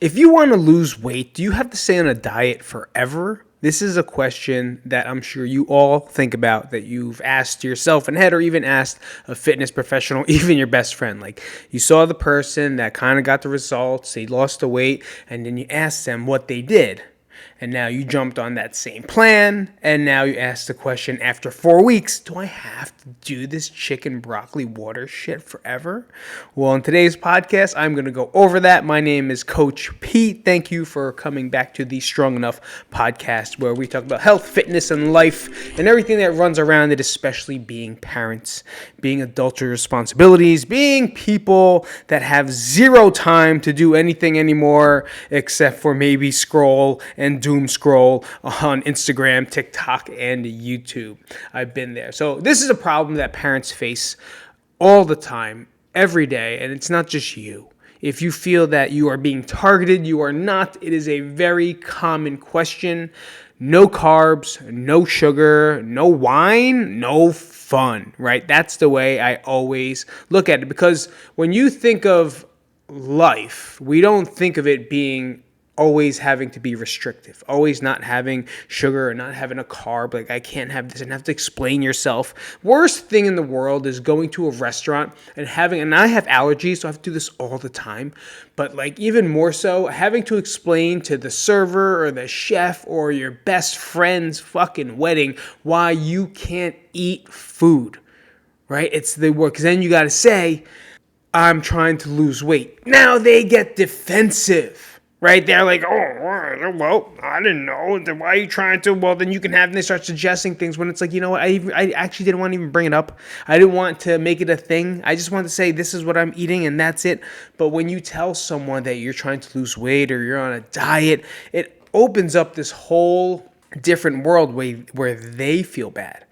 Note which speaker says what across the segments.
Speaker 1: If you want to lose weight, do you have to stay on a diet forever? This is a question that I'm sure you all think about, that you've asked yourself in head or even asked a fitness professional, even your best friend. Like, you saw the person that kind of got the results, they lost the weight, and then you asked them what they did. And now you jumped on that same plan, and now you ask the question after 4 weeks, do I have to do this chicken broccoli water shit forever? Well, in today's podcast, I'm going to go over that. My name is Coach Pete. Thank you for coming back to the Strong Enough podcast, where we talk about health, fitness, and life, and everything that runs around it, especially being parents, being adults with responsibilities, being people that have zero time to do anything anymore except for maybe scroll and doom scroll on Instagram, TikTok, and YouTube. I've been there. So this is a problem that parents face all the time, every day, and it's not just you. If you feel that you are being targeted, you are not. It is a very common question. No carbs, no sugar, no wine, no fun, right? That's the way I always look at it, because when you think of life, we don't think of it being always having to be restrictive, always not having sugar or not having a carb. Like, I can't have this and have to explain yourself. Worst thing in the world is going to a restaurant and I have allergies, so I have to do this all the time. But like, even more so, having to explain to the server or the chef or your best friend's fucking wedding why you can't eat food, right? It's the work. Because then you got to say, I'm trying to lose weight. Now they get defensive. Right? They're like, oh, well, I didn't know. Then why are you trying to? Well, then you can have, and they start suggesting things when it's like, you know what? I actually didn't want to even bring it up. I didn't want to make it a thing. I just wanted to say, this is what I'm eating and that's it. But when you tell someone that you're trying to lose weight or you're on a diet, it opens up this whole different world where they feel bad.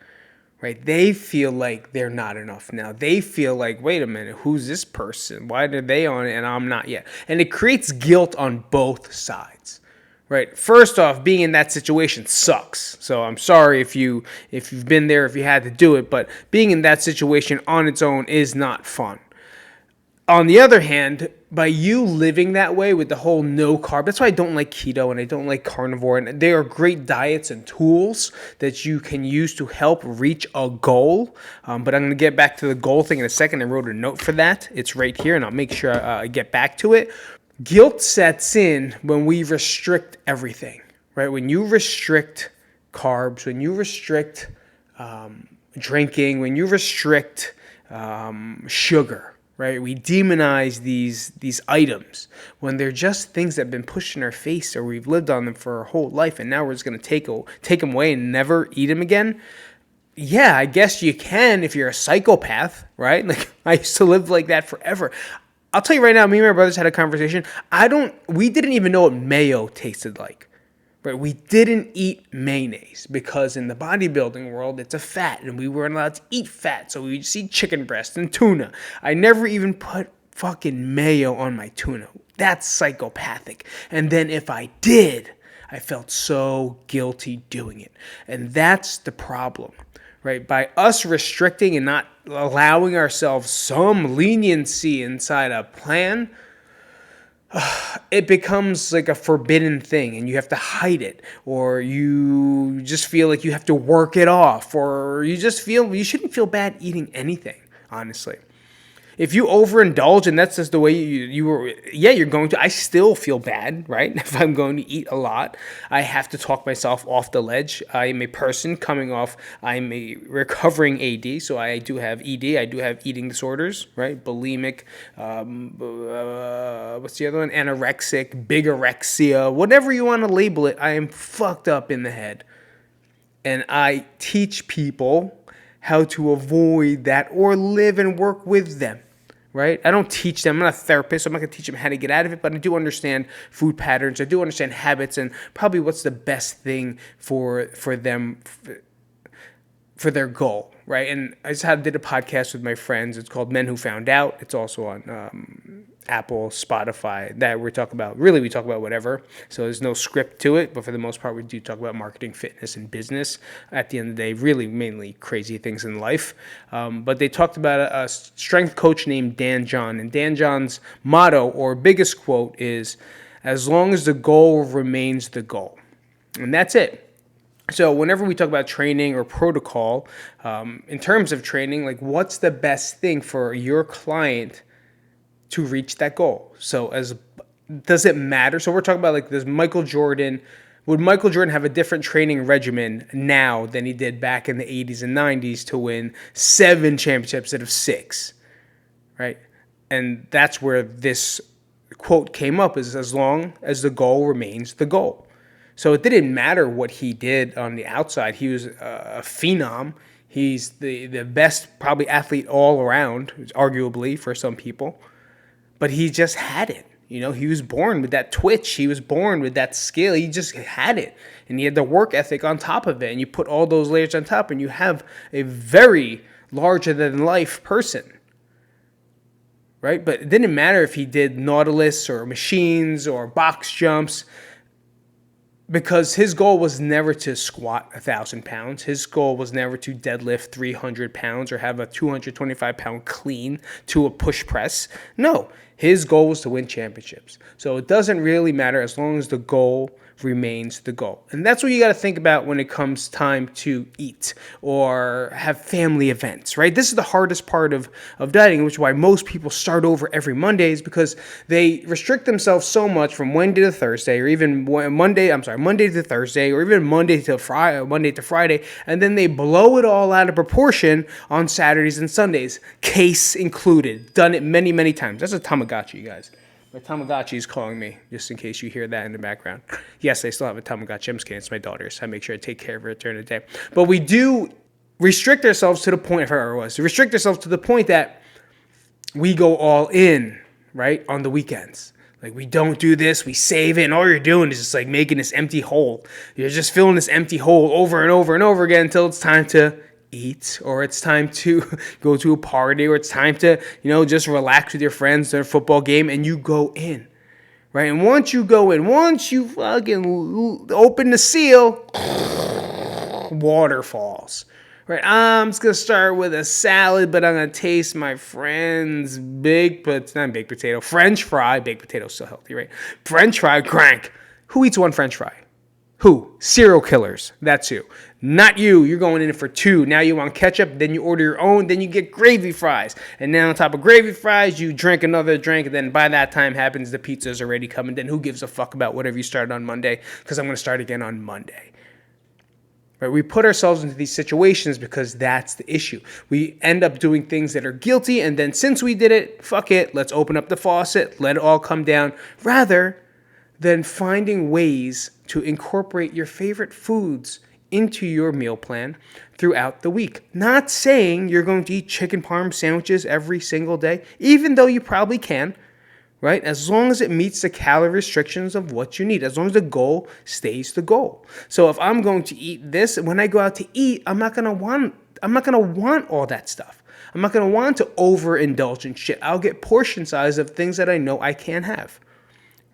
Speaker 1: Right? They feel like they're not enough now. They feel like, wait a minute, who's this person? Why are they on it and I'm not yet? And it creates guilt on both sides. Right? First off, being in that situation sucks. So I'm sorry if you've been there, if you had to do it, but being in that situation on its own is not fun. On the other hand, by you living that way with the whole no carb, that's why I don't like keto and I don't like carnivore. And they are great diets and tools that you can use to help reach a goal. But I'm going to get back to the goal thing in a second. I wrote a note for that. It's right here, and I'll make sure I get back to it. Guilt sets in when we restrict everything, right? When you restrict carbs, when you restrict drinking, when you restrict sugar, right? We demonize these items when they're just things that have been pushed in our face, or we've lived on them for our whole life, and now we're just going to take them away and never eat them again. Yeah, I guess you can if you're a psychopath, right? Like, I used to live like that forever. I'll tell you right now, me and my brothers had a conversation. We didn't even know what mayo tasted like. Right? We didn't eat mayonnaise because in the bodybuilding world, it's a fat, and we weren't allowed to eat fat, so we would just eat chicken breast and tuna. I never even put fucking mayo on my tuna. That's psychopathic. And then if I did, I felt so guilty doing it. And that's the problem, right? By us restricting and not allowing ourselves some leniency inside a plan, it becomes like a forbidden thing, and you have to hide it, or you just feel like you have to work it off, or you just feel you shouldn't feel bad eating anything, honestly. If you overindulge and that's just the way you were, yeah, you're going to. I still feel bad, right? If I'm going to eat a lot, I have to talk myself off the ledge. I am a person coming off. I'm a recovering AD, so I do have ED. I do have eating disorders, right? Bulimic. What's the other one? Anorexic, bigorexia, whatever you want to label it. I am fucked up in the head, and I teach people how to avoid that or live and work with them. Right? I don't teach them. I'm not a therapist, so I'm not going to teach them how to get out of it, but I do understand food patterns. I do understand habits and probably what's the best thing for them, for their goal, right? And I just did a podcast with my friends. It's called Men Who Found Out. It's also on Apple, Spotify, that we talk about whatever. So there's no script to it, but for the most part, we do talk about marketing, fitness, and business. At the end of the day, really mainly crazy things in life. But they talked about a strength coach named Dan John, and Dan John's motto or biggest quote is, as long as the goal remains the goal. And that's it. So whenever we talk about training or protocol, in terms of training, like what's the best thing for your client to reach that goal? So does it matter? So we're talking about like, would Michael Jordan have a different training regimen now than he did back in the 80s and 90s to win 7 championships instead of 6, right? And that's where this quote came up, is as long as the goal remains the goal. So it didn't matter what he did on the outside. He was a phenom. He's the best probably athlete all around, arguably for some people. But he just had it. He was born with that twitch. He was born with that skill. He just had it. And he had the work ethic on top of it. And you put all those layers on top and you have a very larger than life person. Right? But it didn't matter if he did Nautilus or machines or box jumps, because his goal was never to squat 1,000 pounds. His goal was never to deadlift 300 pounds or have a 225-pound clean to a push press. No, his goal was to win championships. So it doesn't really matter as long as the goal remains the goal. And that's what you got to think about when it comes time to eat or have family events, right? This is the hardest part of dieting, which is why most people start over every Monday, is because they restrict themselves so much from Monday to Thursday, or even Monday to Thursday, or even Monday to Friday, and then they blow it all out of proportion on Saturdays and Sundays, case included. Done it many, many times. That's a Tamagotchi, you guys. My Tamagotchi is calling me, just in case you hear that in the background. Yes, I still have a Tamagotchi. I'm just kidding. It's my daughter's. I make sure I take care of her during the day. But we do restrict ourselves to the point, that we go all in, right, on the weekends. Like, we don't do this. We save it. And all you're doing is just, like, making this empty hole. You're just filling this empty hole over and over and over again until it's time to eat, or it's time to go to a party, or it's time to, just relax with your friends at a football game, and you go in, right? And once you go in, once you fucking open the seal, water falls, right? I'm just going to start with a salad, but I'm going to taste my friend's French fry. Baked potato's so healthy, right? French fry, crank. Who eats one French fry? Who? Serial killers. That's who. Not you. You're going in for 2. Now you want ketchup. Then you order your own. Then you get gravy fries. And then on top of gravy fries, you drink another drink. And then by that time happens, the pizza's already coming. Then who gives a fuck about whatever you started on Monday? Because I'm going to start again on Monday. Right? We put ourselves into these situations because that's the issue. We end up doing things that are guilty. And then since we did it, fuck it. Let's open up the faucet. Let it all come down. Rather than finding ways to incorporate your favorite foods into your meal plan throughout the week. Not saying you're going to eat chicken parm sandwiches every single day, even though you probably can, right? As long as it meets the calorie restrictions of what you need, as long as the goal stays the goal. So if I'm going to eat this, when I go out to eat, I'm not going to want all that stuff. I'm not going to want to overindulge in shit. I'll get portion size of things that I know I can have.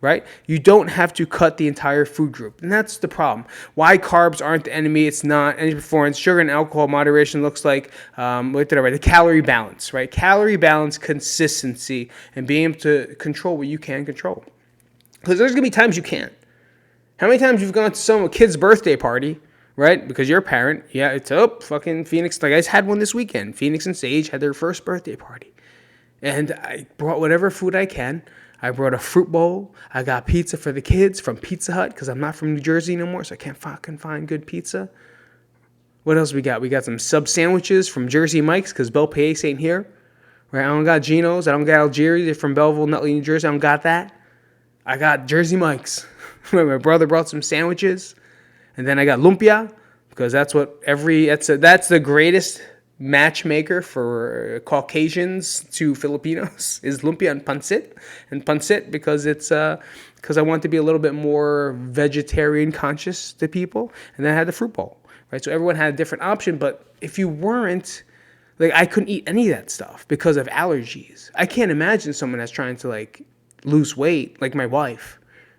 Speaker 1: Right? You don't have to cut the entire food group. And that's the problem. Why carbs aren't the enemy. It's not energy performance. Sugar and alcohol moderation looks like, the calorie balance, right? Calorie balance, consistency, and being able to control what you can control. Because there's going to be times you can't. How many times you've gone to some kid's birthday party, right? Because you're a parent. Yeah, it's fucking Phoenix. Like I just had one this weekend. Phoenix and Sage had their first birthday party. And I brought whatever food I can. I brought a fruit bowl. I got pizza for the kids from Pizza Hut because I'm not from New Jersey no more, so I can't fucking find good pizza. What else we got? We got some sub sandwiches from Jersey Mike's because Bel Pace ain't here. Right? I don't got Geno's. I don't got Algieri. They're from Belleville, Nutley, New Jersey. I don't got that. I got Jersey Mike's. My brother brought some sandwiches. And then I got lumpia because that's the greatest matchmaker for Caucasians to Filipinos is lumpia and pancit because it's because I want to be a little bit more vegetarian conscious to people. And then I had the fruit bowl, right? So everyone had a different option, but if you weren't, like, I couldn't eat any of that stuff because of allergies. I can't imagine someone that's trying to like lose weight, like my wife,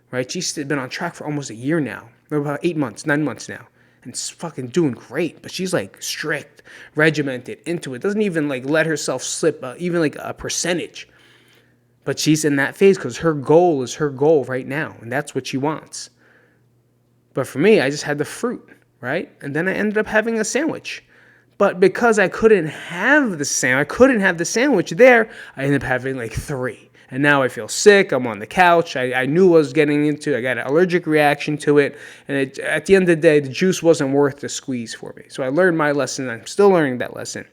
Speaker 1: right? She's been on track for almost a year now, about 9 months now. And it's fucking doing great, but she's like strict, regimented into it. Doesn't even like let herself slip even like a percentage. But she's in that phase because her goal is her goal right now, and that's what she wants. But for me, I just had the fruit, right? And then I ended up having a sandwich. But because I couldn't have the sandwich there, I ended up having like 3. And now I feel sick. I'm on the couch. I knew what I was getting into. I got an allergic reaction to it. And at the end of the day, the juice wasn't worth the squeeze for me. So I learned my lesson. I'm still learning that lesson.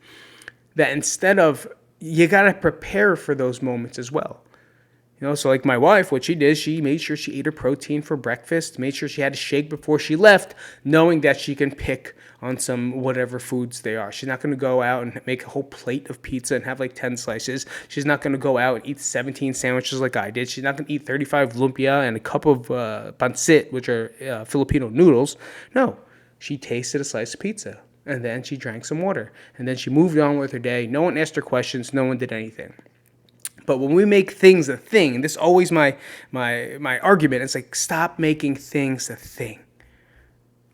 Speaker 1: That instead of, you got to prepare for those moments as well. So like my wife, what she did, she made sure she ate her protein for breakfast, made sure she had a shake before she left, knowing that she can pick on some whatever foods they are. She's not going to go out and make a whole plate of pizza and have like 10 slices. She's not going to go out and eat 17 sandwiches like I did. She's not going to eat 35 lumpia and a cup of pancit, which are Filipino noodles. No, she tasted a slice of pizza, and then she drank some water, and then she moved on with her day. No one asked her questions. No one did anything. But when we make things a thing, and this is always my argument, it's like, stop making things a thing,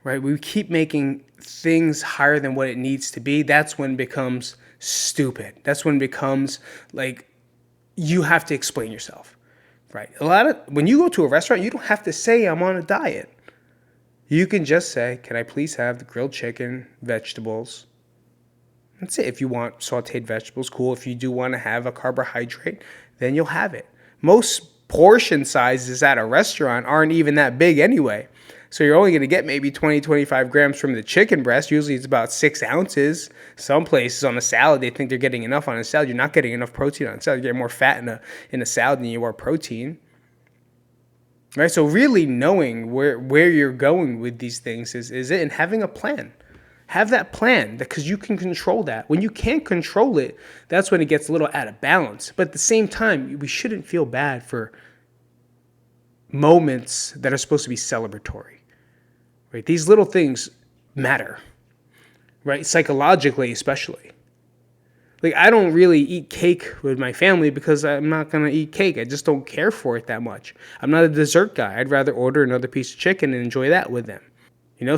Speaker 1: right? We keep making things higher than what it needs to be. That's when it becomes stupid. That's when it becomes like you have to explain yourself, right? When you go to a restaurant, you don't have to say I'm on a diet. You can just say, can I please have the grilled chicken, vegetables? That's it. If you want sauteed vegetables, cool. If you do want to have a carbohydrate, then you'll have it. Most portion sizes at a restaurant aren't even that big anyway. So you're only going to get maybe 20, 25 grams from the chicken breast. Usually it's about 6 ounces. Some places on a salad, they think they're getting enough on a salad. You're not getting enough protein on a salad. You're getting more fat in a salad than you are protein. Right? So really knowing where you're going with these things is it, and having a plan. Have that plan, because you can control that. When you can't control it, that's when it gets a little out of balance. But at the same time, we shouldn't feel bad for moments that are supposed to be celebratory. Right? These little things matter, right? Psychologically, especially. Like, I don't really eat cake with my family because I'm not going to eat cake. I just don't care for it that much. I'm not a dessert guy. I'd rather order another piece of chicken and enjoy that with them.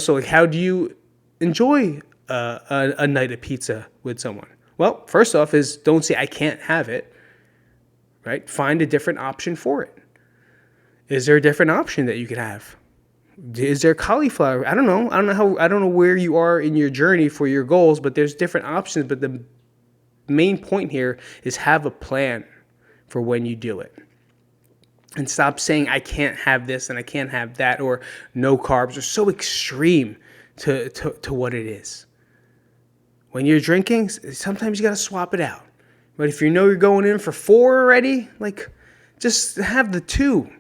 Speaker 1: So like, how do you enjoy a night of pizza with someone? Well, first off is don't say I can't have it, right? Find a different option for it. Is there a different option that you could have? Is there cauliflower? I don't know. I don't know where you are in your journey for your goals, but there's different options. But the main point here is have a plan for when you do it. And stop saying I can't have this and I can't have that, or no carbs, are so extreme to what it is. When you're drinking, sometimes you got to swap it out. But if you're going in for 4 already, like, just have the 2,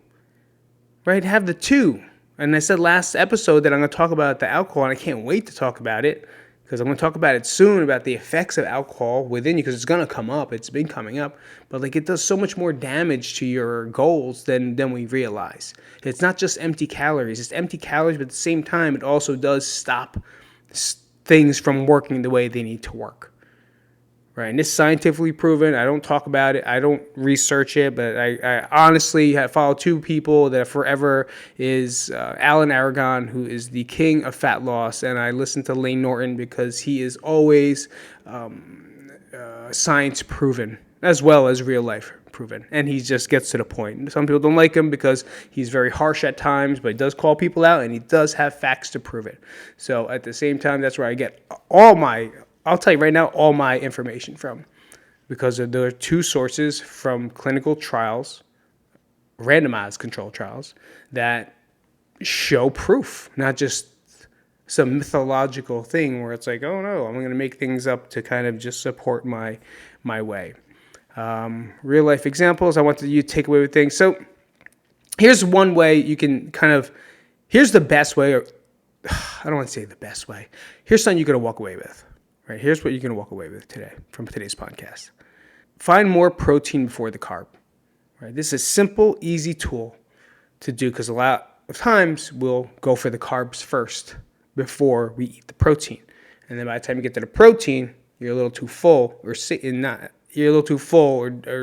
Speaker 1: right? Have the 2. And I said last episode that I'm going to talk about the alcohol, and I can't wait to talk about it, because I'm going to talk about it soon, about the effects of alcohol within you, because it's going to come up. It's been coming up. But like, it does so much more damage to your goals than we realize. It's not just empty calories. It's empty calories, but at the same time, it also does stop things from working the way they need to work. Right? And it's scientifically proven. I don't talk about it. I don't research it, but I honestly have followed 2 people that forever is Alan Aragon, who is the king of fat loss, and I listen to Lane Norton because he is always science proven as well as real life proven, and he just gets to the point. Some people don't like him because he's very harsh at times, but he does call people out, and he does have facts to prove it. So at the same time, that's where I get I'll tell you right now, all my information from, because there are 2 sources from clinical trials, randomized control trials, that show proof, not just some mythological thing where it's like, oh no, I'm going to make things up to kind of just support my way. Real life examples I want you to take away with things. So here's one way you can here's the best way, or I don't want to say the best way. Here's something you're going to walk away with. Right, here's what you're going to walk away with today from today's podcast. Find more protein before the carb. Right, this is a simple, easy tool to do, because a lot of times we'll go for the carbs first before we eat the protein. And then by the time you get to the protein, you're a little too full, or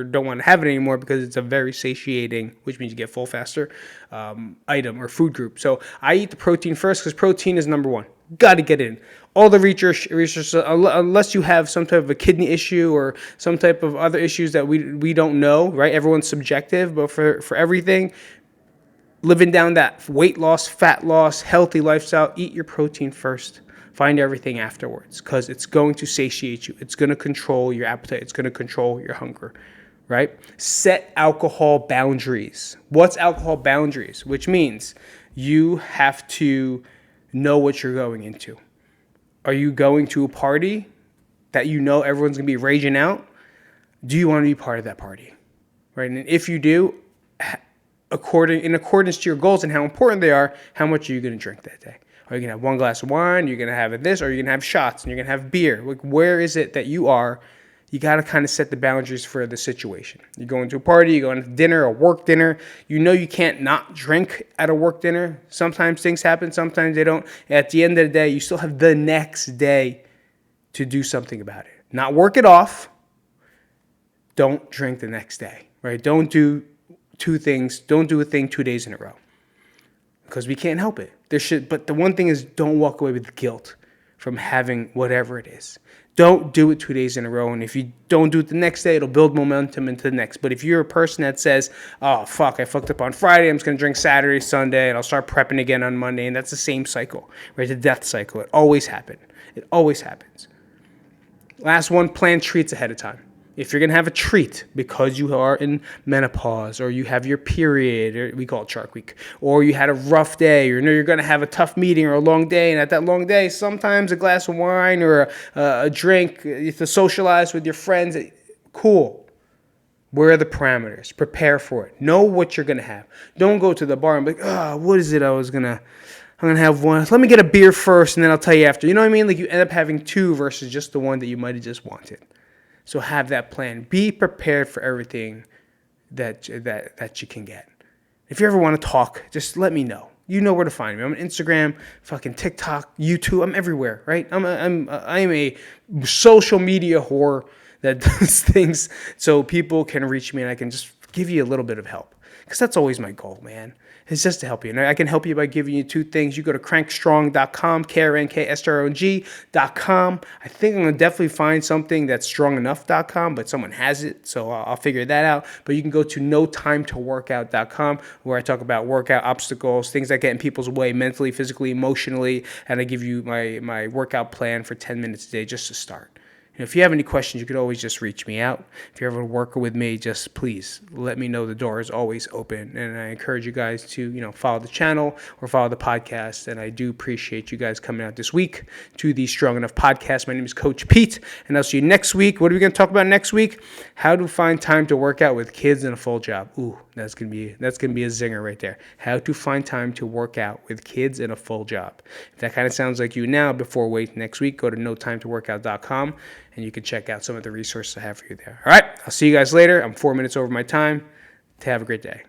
Speaker 1: don't want to have it anymore because it's a very satiating, which means you get full faster, item or food group. So I eat the protein first because protein is number 1. Got to get in. All the research, unless you have some type of a kidney issue or some type of other issues that we don't know, right? Everyone's subjective, but for everything, living down that weight loss, fat loss, healthy lifestyle, eat your protein first. Find everything afterwards, because it's going to satiate you. It's going to control your appetite. It's going to control your hunger, right? Set alcohol boundaries. What's alcohol boundaries? Which means you have to know what you're going into. Are you going to a party that you know everyone's going to be raging out? Do you want to be part of that party, right? And if you do, in accordance to your goals and how important they are, how much are you going to drink that day? Are you going to have one glass of wine? You're going to have this, or are you going to have shots and you're going to have beer? Like, where is it that you are? You got to kind of set the boundaries for the situation. You're going to a party, you're going to dinner, a work dinner. You know you can't not drink at a work dinner. Sometimes things happen, sometimes they don't. At the end of the day, you still have the next day to do something about it. Not work it off. Don't drink the next day, right? Don't do two things. Don't do a thing 2 days in a row, because we can't help it. But the one thing is, don't walk away with guilt from having whatever it is. Don't do it 2 days in a row. And if you don't do it the next day, it'll build momentum into the next. But if you're a person that says, oh, fuck, I fucked up on Friday, I'm just going to drink Saturday, Sunday, and I'll start prepping again on Monday. And that's the same cycle, right? The death cycle. It always happens. It always happens. Last one, plan treats ahead of time. If you're going to have a treat because you are in menopause, or you have your period, or we call it Shark Week, or you had a rough day, or you know you're going to have a tough meeting or a long day, and at that long day, sometimes a glass of wine or a drink, you have to socialize with your friends, cool. Where are the parameters? Prepare for it. Know what you're going to have. Don't go to the bar and be like, oh, what is it I'm going to have one. Let me get a beer first, and then I'll tell you after. You know what I mean? Like, you end up having two versus just the one that you might have just wanted. So have that plan. Be prepared for everything that you can get. If you ever want to talk, just let me know. You know where to find me. I'm on Instagram, fucking TikTok, YouTube. I'm everywhere, right? I'm a social media whore that does things so people can reach me and I can just give you a little bit of help. Because that's always my goal, man. It's just to help you. And I can help you by giving you two things. You go to crankstrong.com, KRNKSTRONG.com. I think I'm going to definitely find something that's strongenough.com, but someone has it, so I'll figure that out. But you can go to notimetoworkout.com, where I talk about workout obstacles, things that get in people's way mentally, physically, emotionally, and I give you my workout plan for 10 minutes a day just to start. If you have any questions, you could always just reach me out. If you're ever working with me, just please let me know. The door is always open. And I encourage you guys to, follow the channel or follow the podcast. And I do appreciate you guys coming out this week to the Strong Enough podcast. My name is Coach Pete, and I'll see you next week. What are we going to talk about next week? How to find time to work out with kids and a full job. Ooh, that's gonna be a zinger right there. How to find time to work out with kids and a full job. If that kind of sounds like you now, before wait next week, go to notimetoworkout.com. and you can check out some of the resources I have for you there. All right, I'll see you guys later. I'm 4 minutes over my time. Have a great day.